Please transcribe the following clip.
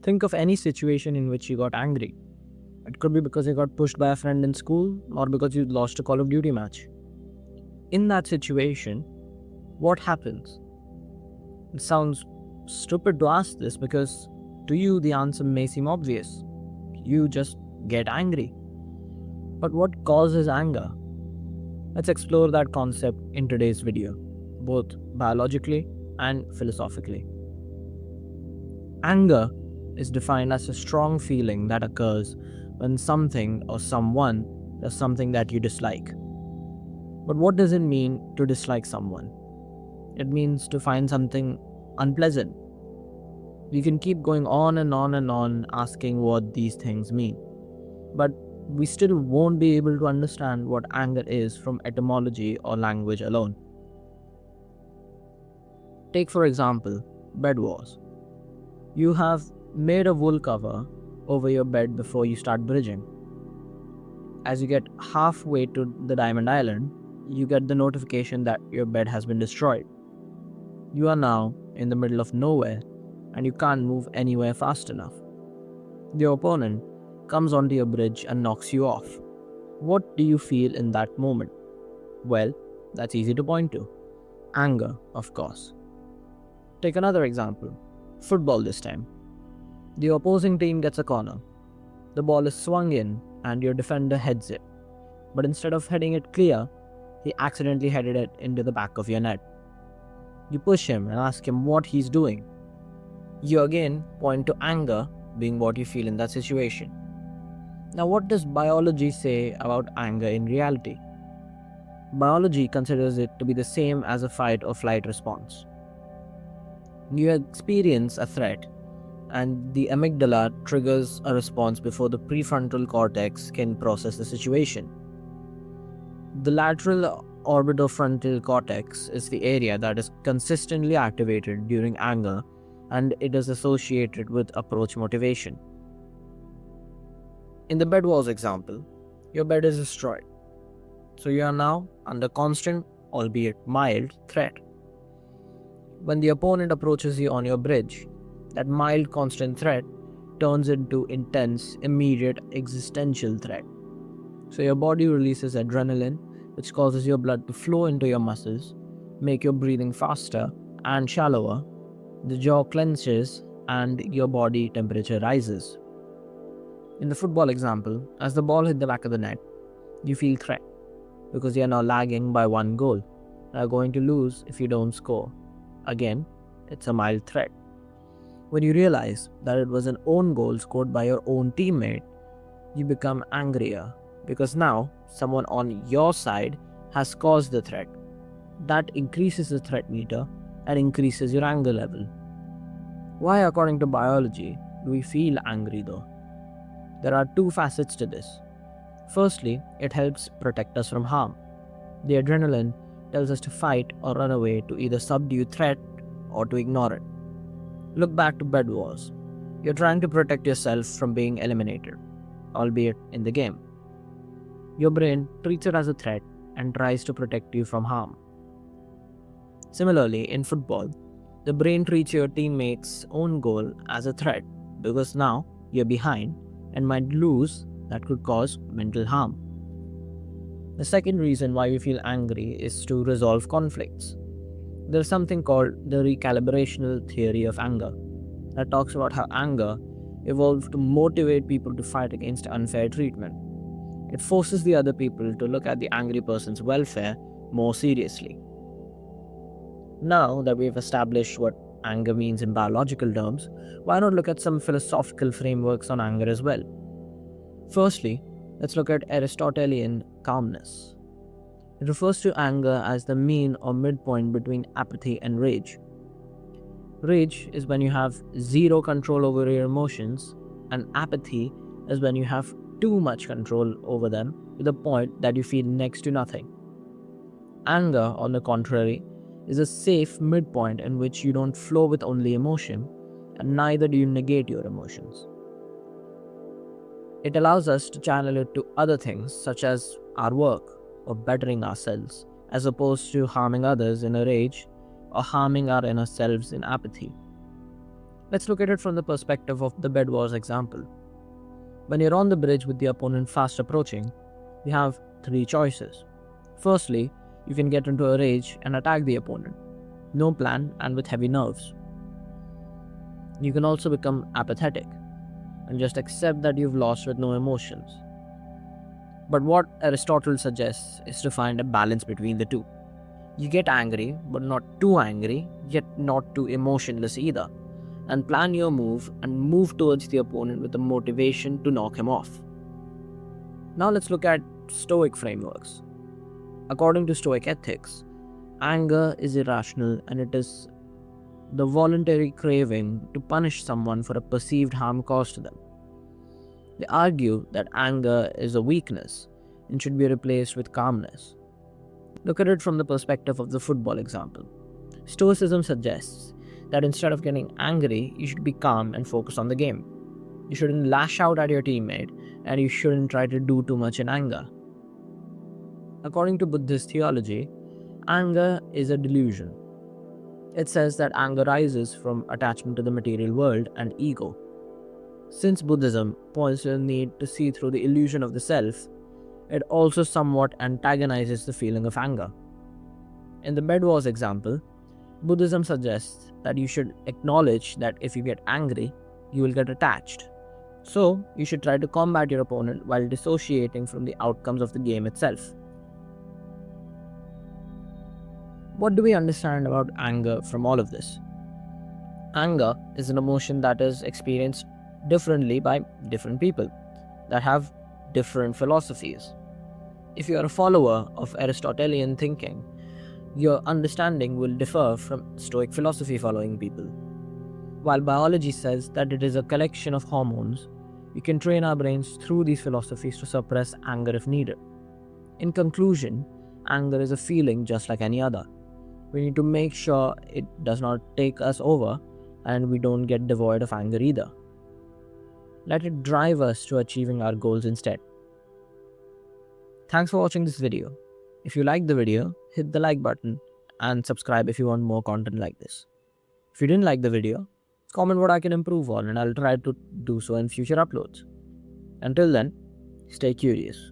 Think of any situation in which you got angry. It could be because you got pushed by a friend in school or because you lost a Call of Duty match. In that situation, what happens? It sounds stupid to ask this because to you the answer may seem obvious. You just get angry. But what causes anger? Let's explore that concept in today's video, both biologically and philosophically. Anger is defined as a strong feeling that occurs when something or someone does something that you dislike. But what does it mean to dislike someone? It means to find something unpleasant. We can keep going on and on and on asking what these things mean, but we still won't be able to understand what anger is from etymology or language alone. Take for example, bedwars. You have made a wool cover over your bed before you start bridging. As you get halfway to the Diamond Island, you get the notification that your bed has been destroyed. You are now in the middle of nowhere and you can't move anywhere fast enough. Your opponent comes onto your bridge and knocks you off. What do you feel in that moment? Well, that's easy to point to. Anger, of course. Take another example. Football this time. The opposing team gets a corner. The ball is swung in and your defender heads it. But instead of heading it clear, he accidentally headed it into the back of your net. You push him and ask him what he's doing. You again point to anger being what you feel in that situation. Now, what does biology say about anger in reality? Biology considers it to be the same as a fight or flight response. You experience a threat, and the amygdala triggers a response before the prefrontal cortex can process the situation. The lateral orbitofrontal cortex is the area that is consistently activated during anger, and it is associated with approach motivation. In the bedwars example, your bed is destroyed, so you are now under constant, albeit mild, threat. When the opponent approaches you on your bridge, that mild constant threat turns into intense, immediate, existential threat. So your body releases adrenaline, which causes your blood to flow into your muscles, make your breathing faster and shallower, the jaw clenches, and your body temperature rises. In the football example, as the ball hit the back of the net, you feel threat because you are now lagging by 1 goal and are going to lose if you don't score. Again, it's a mild threat. When you realize that it was an own goal scored by your own teammate, you become angrier because now someone on your side has caused the threat. That increases the threat meter and increases your anger level. Why, according to biology, do we feel angry though? There are 2 facets to this. Firstly, it helps protect us from harm. The adrenaline tells us to fight or run away to either subdue threat or to ignore it. Look back to bedwars. You're trying to protect yourself from being eliminated, albeit in the game. Your brain treats it as a threat and tries to protect you from harm. Similarly, in football, the brain treats your teammate's own goal as a threat because now you're behind and might lose. That could cause mental harm. The second reason why we feel angry is to resolve conflicts. There's something called the recalibrational theory of anger that talks about how anger evolved to motivate people to fight against unfair treatment. It forces the other people to look at the angry person's welfare more seriously. Now that we've established what anger means in biological terms, why not look at some philosophical frameworks on anger as well? Firstly, let's look at Aristotelian calmness. It refers to anger as the mean or midpoint between apathy and rage. Rage is when you have zero control over your emotions, and apathy is when you have too much control over them to the point that you feel next to nothing. Anger, on the contrary, is a safe midpoint in which you don't flow with only emotion, and neither do you negate your emotions. It allows us to channel it to other things such as our work or bettering ourselves, as opposed to harming others in a rage or harming our inner selves in apathy. Let's look at it from the perspective of the bedwars example. When you're on the bridge with the opponent fast approaching, you have three choices. Firstly, you can get into a rage and attack the opponent. No plan and with heavy nerves. You can also become apathetic and just accept that you've lost with no emotions. But what Aristotle suggests is to find a balance between the two. You get angry, but not too angry, yet not too emotionless either, and plan your move and move towards the opponent with the motivation to knock him off. Now let's look at stoic frameworks. According to stoic ethics, anger is irrational and it is the voluntary craving to punish someone for a perceived harm caused to them. They argue that anger is a weakness and should be replaced with calmness. Look at it from the perspective of the football example. Stoicism suggests that instead of getting angry, you should be calm and focus on the game. You shouldn't lash out at your teammate and you shouldn't try to do too much in anger. According to Buddhist theology, anger is a delusion. It says that anger rises from attachment to the material world and ego. Since Buddhism points to the need to see through the illusion of the self, it also somewhat antagonizes the feeling of anger. In the bedwars example, Buddhism suggests that you should acknowledge that if you get angry, you will get attached. So, you should try to combat your opponent while dissociating from the outcomes of the game itself. What do we understand about anger from all of this? Anger is an emotion that is experienced differently by different people that have different philosophies. If you are a follower of Aristotelian thinking, your understanding will differ from Stoic philosophy following people. While biology says that it is a collection of hormones, we can train our brains through these philosophies to suppress anger if needed. In conclusion, anger is a feeling just like any other. We need to make sure it does not take us over and we don't get devoid of anger either. Let it drive us to achieving our goals instead. Thanks for watching this video. If you liked the video, hit the like button and subscribe if you want more content like this. If you didn't like the video, comment what I can improve on and I'll try to do so in future uploads. Until then, stay curious.